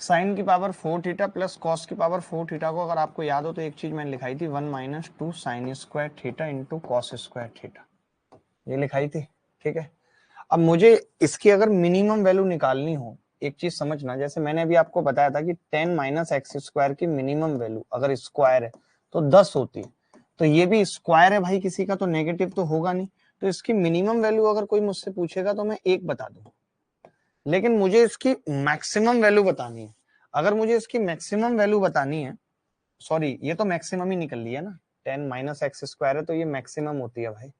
साइन की पावर 4 थीटा प्लस कॉस की पावर 4 थीटा को अगर आपको याद हो तो एक चीज मैंने लिखाई थी 1 - 2 sine square theta into cos square theta, ये लिखाई थी। ठीक है, अब मुझे इसकी अगर मिनिमम वैल्यू निकालनी हो, एक चीज समझना, जैसे मैंने अभी आपको बताया था कि 10 - x² की मिनिमम वैल्यू अगर स्क्वायर है तो 10 होती है, तो ये भी स्क्वायर है भाई किसी का, तो नेगेटिव तो होगा नहीं, तो इसकी मिनिमम वैल्यू अगर कोई मुझसे पूछेगा तो मैं 1 बता दूं, लेकिन मुझे इसकी मैक्सिमम वैल्यू बतानी है। अगर मुझे इसकी मैक्सिमम वैल्यू बतानी है, सॉरी ये तो मैक्सिमम ही निकल लिया ना, 10 - x² है तो ये मैक्सिमम होती है भाई,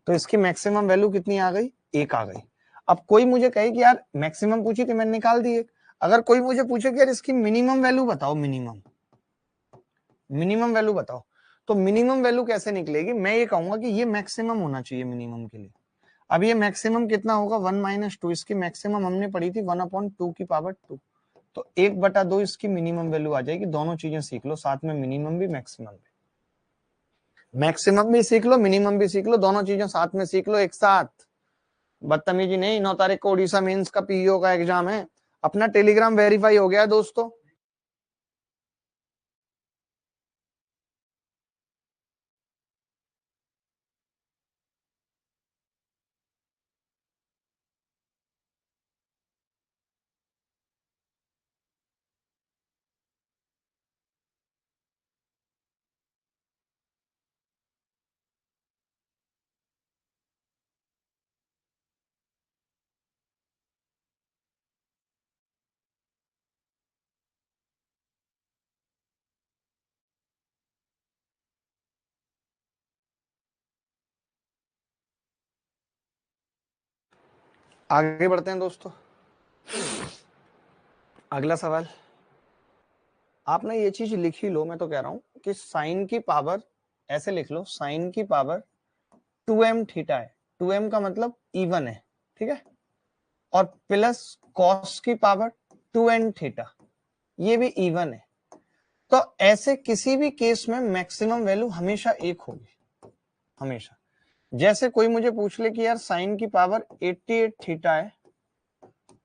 तो इसकी मैक्सिमम वैल्यू कितनी आ गई, 1 आ गई। अब कोई मुझे कहे कि यार मैक्सिमम पूछी थी मैंने निकाल दी 1, अगर कोई मुझे पूछे कि यार इसकी मिनिमम वैल्यू बताओ, मिनिमम मिनिमम वैल्यू बताओ, तो मिनिमम वैल्यू कैसे निकलेगी, मैं ये कहूंगा कि ये मैक्सिमम होना चाहिए मिनिमम के लिए। अब ये मैक्सिमम कितना होगा, 1 - 2, इसकी मैक्सिमम हमने पढ़ी थी 1/2 की पावर 2, तो 1/2 इसकी मिनिमम वैल्यू आ जाएगी। दोनों चीजें सीख लो साथ में, मिनिमम भी मैक्सिमम भी, मैक्सिमम भी सीख लो मिनिमम भी सीख लो, दोनों चीजें साथ में सीख लो एक साथ। बदतमीजी नहीं, 9 तारीख को उड़ीसा मेंस का पीईओ का एग्जाम है, अपना टेलीग्राम वेरीफाई हो गया है दोस्तों। आगे बढ़ते हैं दोस्तों, अगला सवाल। आपने ये चीज लिख ही लो, मैं तो कह रहा हूं कि साइन की पावर ऐसे लिख लो, साइन की पावर 2m थीटा है, 2m का मतलब इवन है, ठीक है, और प्लस कॉस की पावर 2n थीटा, ये भी इवन है, तो ऐसे किसी भी केस में मैक्सिमम वैल्यू हमेशा 1 होगी, हमेशा। जैसे कोई मुझे पूछ ले कि यार साइन की पावर 88 थीटा है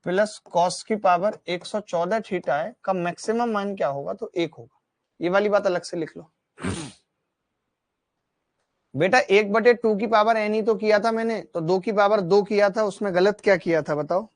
प्लस कॉस की पावर 114 थीटा है, का मैक्सिमम मान क्या होगा, तो 1 होगा। ये वाली बात अलग से लिख लो बेटा। 1/2 की पावर एन ही तो किया था मैंने, तो 2 की पावर 2 किया था, उसमें गलत क्या किया था बताओ।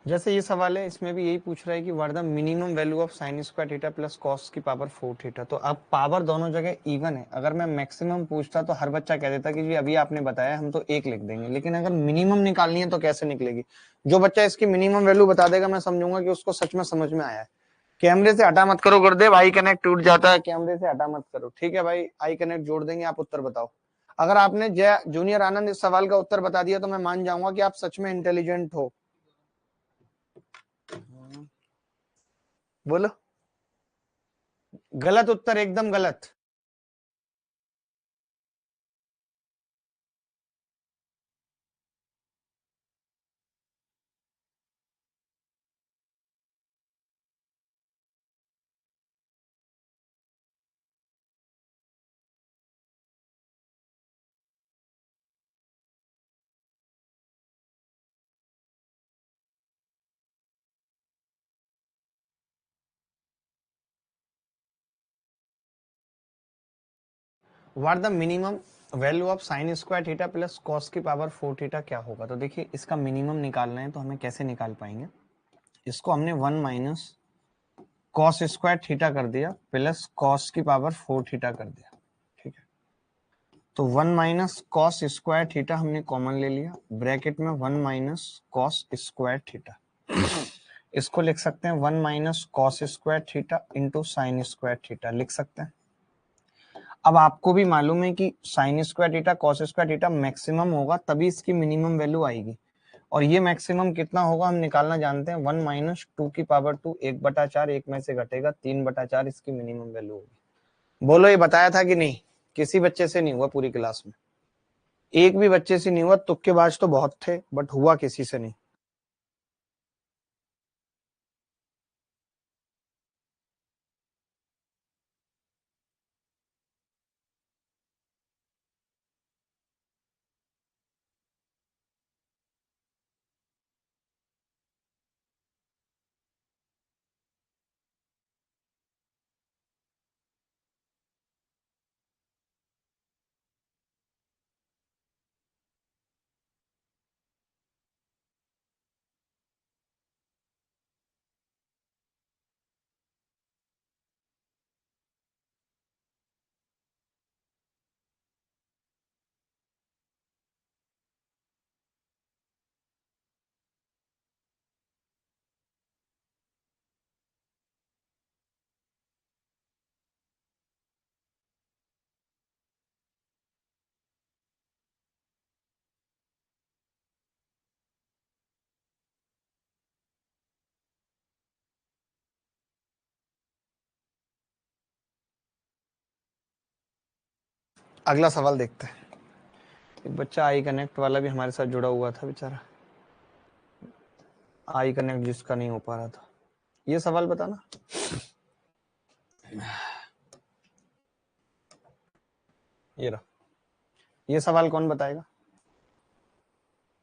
जैसे ये सवाल है, इसमें भी यही पूछ रहा है कि what the minimum value of sine square theta plus cos की पावर 4 थीटा। तो अब पावर दोनों जगह इवन है। अगर मैं मैक्सिमम पूछता तो हर बच्चा कह देता कि जी अभी आपने बताया हम तो 1 लिख देंगे, लेकिन अगर मिनिमम निकालनी है तो कैसे निकलेगी? जो बच्चा इसकी मिनिमम वैल्यू बता देगा मैं समझूंगा कि उसको सच में समझ में आया है। कैमरे से हटा मत करो गुरुदेव, आई कनेक्ट टूट जाता है, कैमरे से हटा मत करो। ठीक है भाई, आई कनेक्ट जोड़ देंगे, आप उत्तर बताओ। अगर आपने जय जूनियर आनंद इस सवाल का उत्तर बता दिया तो मैं मान जाऊंगा कि आप सच में इंटेलिजेंट हो। बोलो। गलत उत्तर, एकदम गलत। What the minimum value of sine square theta plus cos की पावर 4 थीटा क्या होगा? तो देखिए इसका मिनिमम निकालना है तो हमें कैसे निकाल पाएंगे? इसको हमने 1 माइनस कॉस स्क्वायर थीटा कर दिया प्लस कॉस की पावर 4 थीटा कर दिया। ठीक है, तो 1 माइनस कॉस स्क्वायर थीटा हमने कॉमन ले लिया, ब्रैकेट में 1 माइनस कॉस स्क्वायर थीटा। इसको लिख सकते हैं 1 minus cos square theta into sine square theta, लिख सकते हैं। अब आपको भी मालूम है कि sine square theta cos square theta maximum होगा तभी इसकी मिनिमम वैल्यू आएगी, और ये मैक्सिमम कितना होगा हम निकालना जानते हैं। 1 माइनस 2 की पावर 2, 1/4, एक में से घटेगा 3/4 इसकी मिनिमम वैल्यू होगी। बोलो ये बताया था कि नहीं? किसी बच्चे से नहीं हुआ पूरी क्लास में, एक भी बच्चे से नहीं हुआ। तुक्केबाज तो बहुत थे बट हुआ किसी से नहीं। अगला सवाल देखते हैं। एक बच्चा आई कनेक्ट वाला भी हमारे साथ जुड़ा हुआ था बेचारा, आई कनेक्ट जिसका नहीं हो पा रहा था। ये सवाल बताना। ये रहा, ये सवाल कौन बताएगा?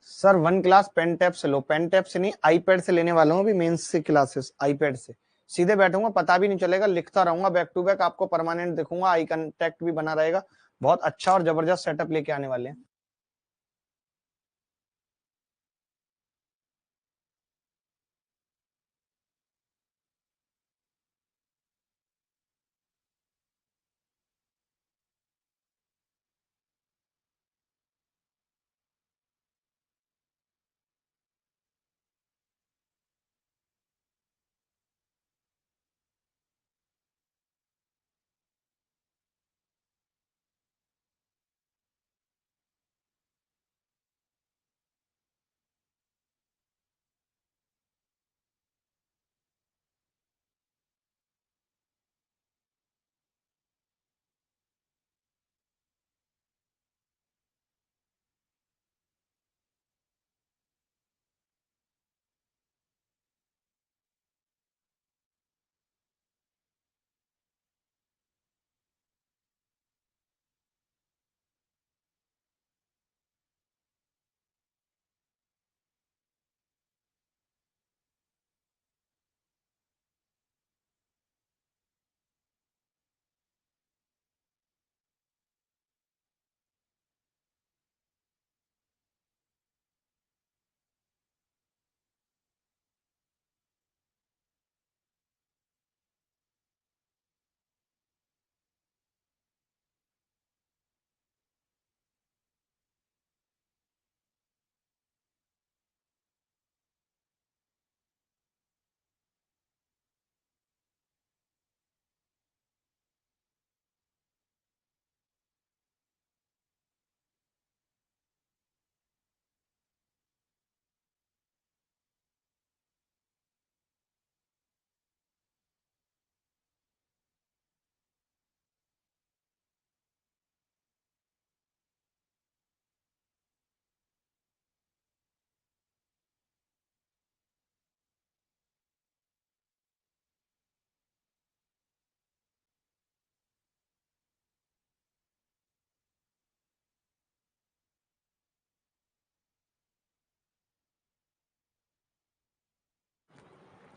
सर 1 क्लास पेन टैप से लो, पेन टैप से नहीं आईपैड से लेने वाला हूँ अभी मेंस से क्लासेस। आईपैड से सीधे बैठूंगा, पता भी नहीं चलेगा, लिखता रहूंगा बैक टू बैक, आपको परमानेंट दिखूंगा, आई कांटेक्ट भी बना रहेगा। बहुत अच्छा और जबरदस्त सेटअप लेके आने वाले हैं।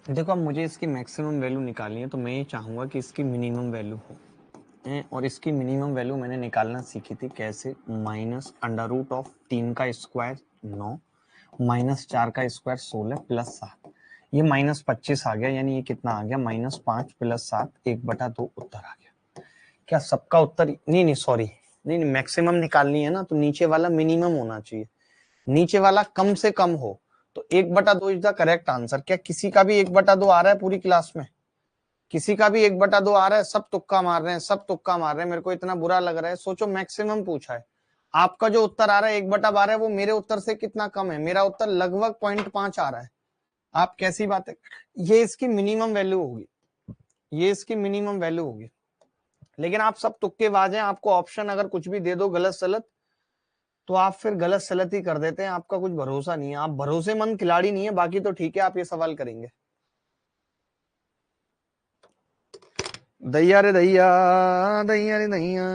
देखो अब मुझे इसकी मैक्सिमम वैल्यू निकालनी है, तो मैं ये चाहूंगा कि इसकी मिनिमम वैल्यू हो और इसकी मिनिमम वैल्यू मैंने निकालना सीखी थी कैसे, माइनस अंडर रूट ऑफ 3 का स्क्वायर 9 माइनस 4 का स्क्वायर 16 प्लस 7, ये माइनस 25 आ गया, यानी ये कितना आ गया -5 प्लस 7 1/2 उत्तर आ गया। क्या सबका उत्तर, नहीं नहीं सॉरी, नहीं मैक्सिमम निकालनी है ना, तो नीचे वाला मिनिमम होना चाहिए, नीचे वाला कम से कम हो, तो 1/2 इज द करेक्ट आंसर। क्या किसी का भी 1/2 आ रहा है पूरी क्लास में? किसी का भी 1/2 आ रहा है? सब तुक्का मार रहे हैं, सब तुक्का मार रहे हैं, मेरे को इतना बुरा लग रहा है। सोचो मैक्सिमम पूछा है, आपका जो उत्तर आ रहा है 1/12 वो मेरे उत्तर से कितना कम है, मेरा उत्तर लगभग 0.5 आ रहा है। आप कैसी बात है, ये इसकी मिनिमम वैल्यू होगी, ये इसकी मिनिमम वैल्यू होगी। लेकिन आप सब तुक्केबाज हैं, आपको ऑप्शन अगर कुछ भी दे दो गलत सलत, तो आप फिर गलत सलत ही कर देते हैं, आपका कुछ भरोसा नहीं है, आप भरोसेमंद खिलाड़ी नहीं है। बाकी तो ठीक है, आप ये सवाल करेंगे। दैया रे दैया, दैया रे दैया।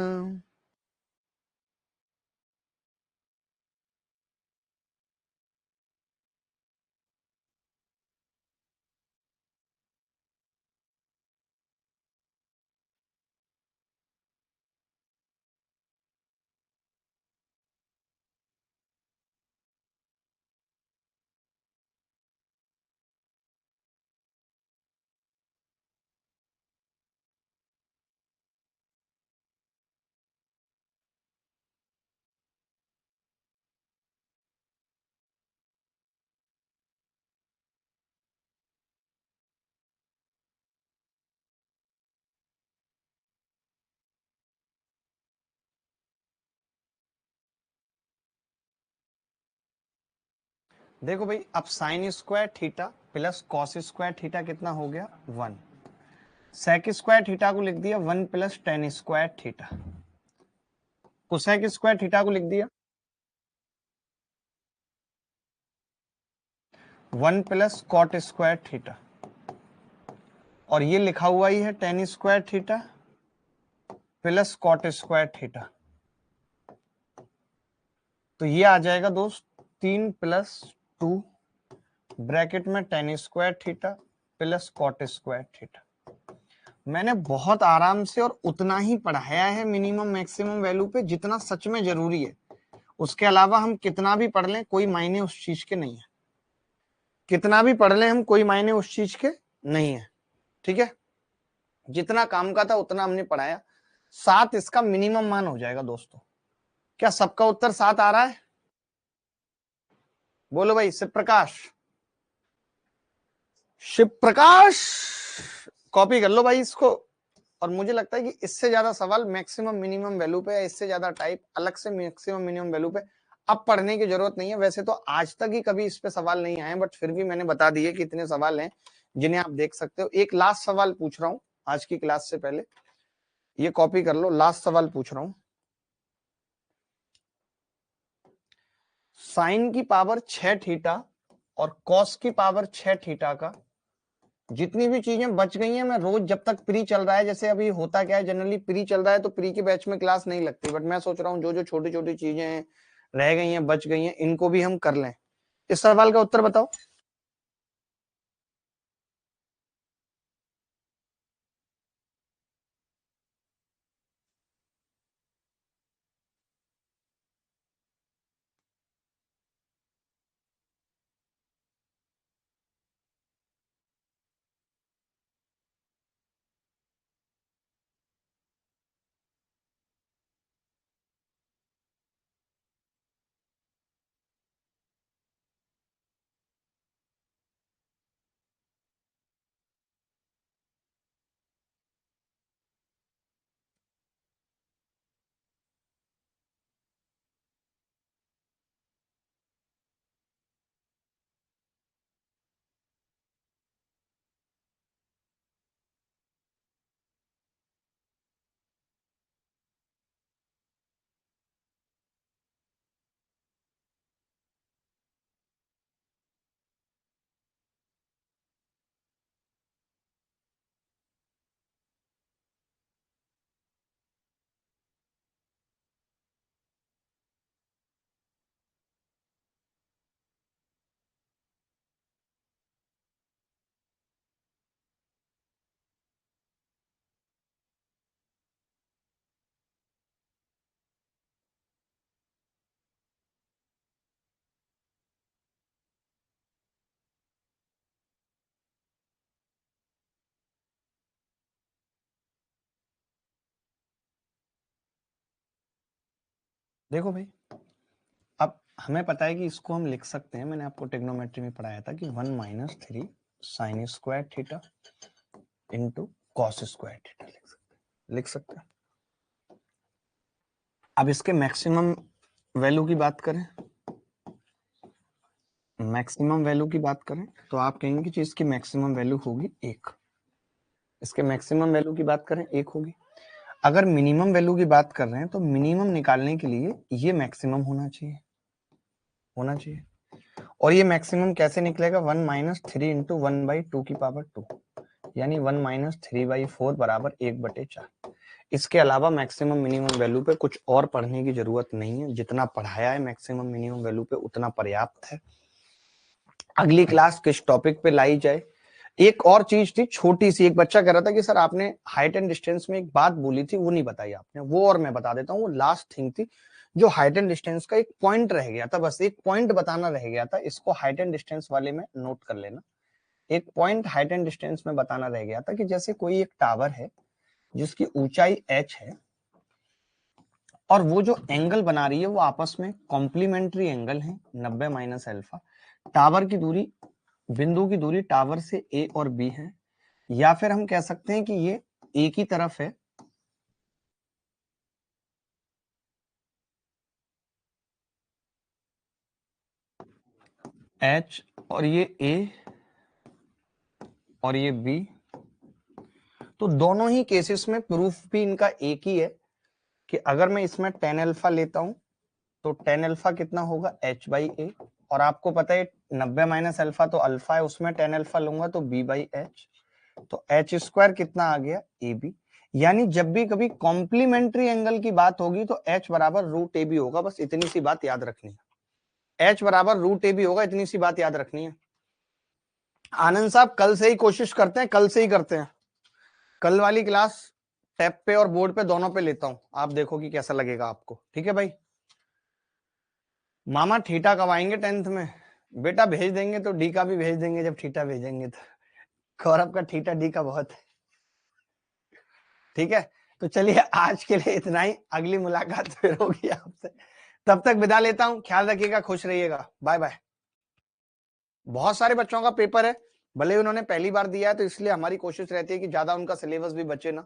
देखो भाई, अब sine square theta plus cos square theta कितना हो गया 1, सेक स्क्वायर थीटा को लिख दिया 1 plus ten square theta, cosec square theta को लिख दिया 1 प्लस कॉट स्क्वायर थीटा, और ये लिखा हुआ ही है tan square theta plus cot square theta, तो ये आ जाएगा दोस्त 3 + 2 ब्रैकेट में tan square theta plus cot square theta. मैंने बहुत आराम से और उतना ही पढ़ाया है मिनिमम मैक्सिमम वैल्यू पे जितना सच में जरूरी है, उसके अलावा हम कितना भी पढ़ लें कोई मायने उस चीज के नहीं है, कितना भी पढ़ लें हम कोई मायने उस चीज के नहीं है। ठीक है, जितना काम का था उतना हमने पढ़ाया, 7 इसका मिनिमम मान हो जाएगा दोस्तों। क्या सबका उत्तर 7 आ रहा है? बोलो भाई, शिव प्रकाश, शिव प्रकाश, कॉपी कर लो भाई इसको। और मुझे लगता है कि इससे ज्यादा सवाल मैक्सिमम मिनिमम वैल्यू पे या इससे ज्यादा टाइप अलग से मैक्सिमम मिनिमम वैल्यू पे अब पढ़ने की जरूरत नहीं है। वैसे तो आज तक ही कभी इस पे सवाल नहीं आए, बट फिर भी मैंने बता दिए कि इतने सवाल हैं जिन्हें आप देख सकते हो। एक लास्ट सवाल पूछ रहा हूं आज की क्लास से पहले, ये कॉपी कर लो, लास्ट सवाल पूछ रहा हूं। साइन की पावर 6 थीटा और कॉस की पावर 6 थीटा का जितनी भी चीजें बच गई हैं, मैं रोज जब तक प्री चल रहा है, जैसे अभी होता क्या है जनरली प्री चल रहा है तो प्री के बैच में क्लास नहीं लगती, बट मैं सोच रहा हूँ जो जो छोटी छोटी चीजें हैं रह गई हैं बच गई हैं इनको भी हम कर लें। इस सवाल का उत्तर बताओ। देखो भाई, अब हमें पता है कि इसको हम लिख सकते हैं, मैंने आपको ट्रिग्नोमेट्री में पढ़ाया था कि 1 - 3 sin square theta into cos square theta लिख सकते हैं। अब इसके मैक्सिमम वैल्यू की बात करें, तो आप कहेंगे कि इसकी मैक्सिमम वैल्यू होगी 1। इसके मैक्सिमम वैल्यू की बात करें 1 होगी। अगर मिनिमम वैल्यू की बात कर रहे हैं तो मिनिमम निकालने के लिए ये मैक्सिमम होना चाहिए और ये मैक्सिमम कैसे निकलेगा, 1 - 3 इंटू 1/2 की पावर 2, यानी 1 - 3/4 बराबर 1/4। इसके अलावा मैक्सिमम मिनिमम वैल्यू पे कुछ और पढ़ने की जरूरत नहीं है, जितना पढ़ाया है मैक्सिमम मिनिमम वैल्यू पे उतना पर्याप्त है। अगली क्लास किस टॉपिक पे लाई जाए। एक और चीज थी छोटी सी, एक बच्चा कह रहा था कि सर आपने हाइट एंड डिस्टेंस में एक बात बोली थी वो नहीं बताई आपने, वो और मैं बता देता हूँ। वो लास्ट थिंग थी जो हाइट एंड डिस्टेंस का एक पॉइंट रह गया था, बस एक पॉइंट बताना रह गया था। इसको हाइट एंड डिस्टेंस वाले में नोट कर लेना। एक पॉइंट हाइट एंड डिस्टेंस में बताना रह गया था कि जैसे कोई एक टावर है जिसकी ऊंचाई h है और वो जो एंगल बना रही है वो आपस में कॉम्प्लीमेंट्री एंगल है 90 - अल्फा। टावर की दूरी, बिंदु की दूरी टावर से ए और बी है, या फिर हम कह सकते हैं कि ये ए की तरफ है h और ये a और ये b। तो दोनों ही केसेस में प्रूफ भी इनका एक ही है कि अगर मैं इसमें tan अल्फा लेता हूं तो tan अल्फा कितना होगा h/a, और आपको पता है 90 - अल्फा तो अल्फा है, उसमें tan अल्फा लूंगा तो b/h, तो h² कितना आ गया ab। यानी जब भी कभी कॉम्प्लीमेंट्री एंगल की बात होगी तो h बराबर √ab होगा, बस इतनी सी बात याद रखनी है। h बराबर √ab होगा, इतनी सी बात याद रखनी है। आनंद साहब कल से ही कोशिश करते हैं, कल से ही करते हैं। कल वाली क्लास टैब पे और बोर्ड पे दोनों पे लेता हूं, आप देखो कि कैसा लगेगा आपको। ठीक है भाई। मामा थीटा कब आएंगे 10th में? बेटा भेज देंगे तो डी का भी भेज देंगे, जब थीटा भेजेंगे तो। गौरव का थीटा डी का बहुत है। ठीक है, तो चलिए आज के लिए इतना ही, अगली मुलाकात फिर होगी आपसे। तब तक विदा लेता हूं, ख्याल रखिएगा, खुश रहिएगा, बाय बाय। बहुत सारे बच्चों का पेपर है, भले ही उन्होंने पहली बार दिया है तो इसलिए हमारी कोशिश रहती है कि ज्यादा उनका सिलेबस भी बचे ना।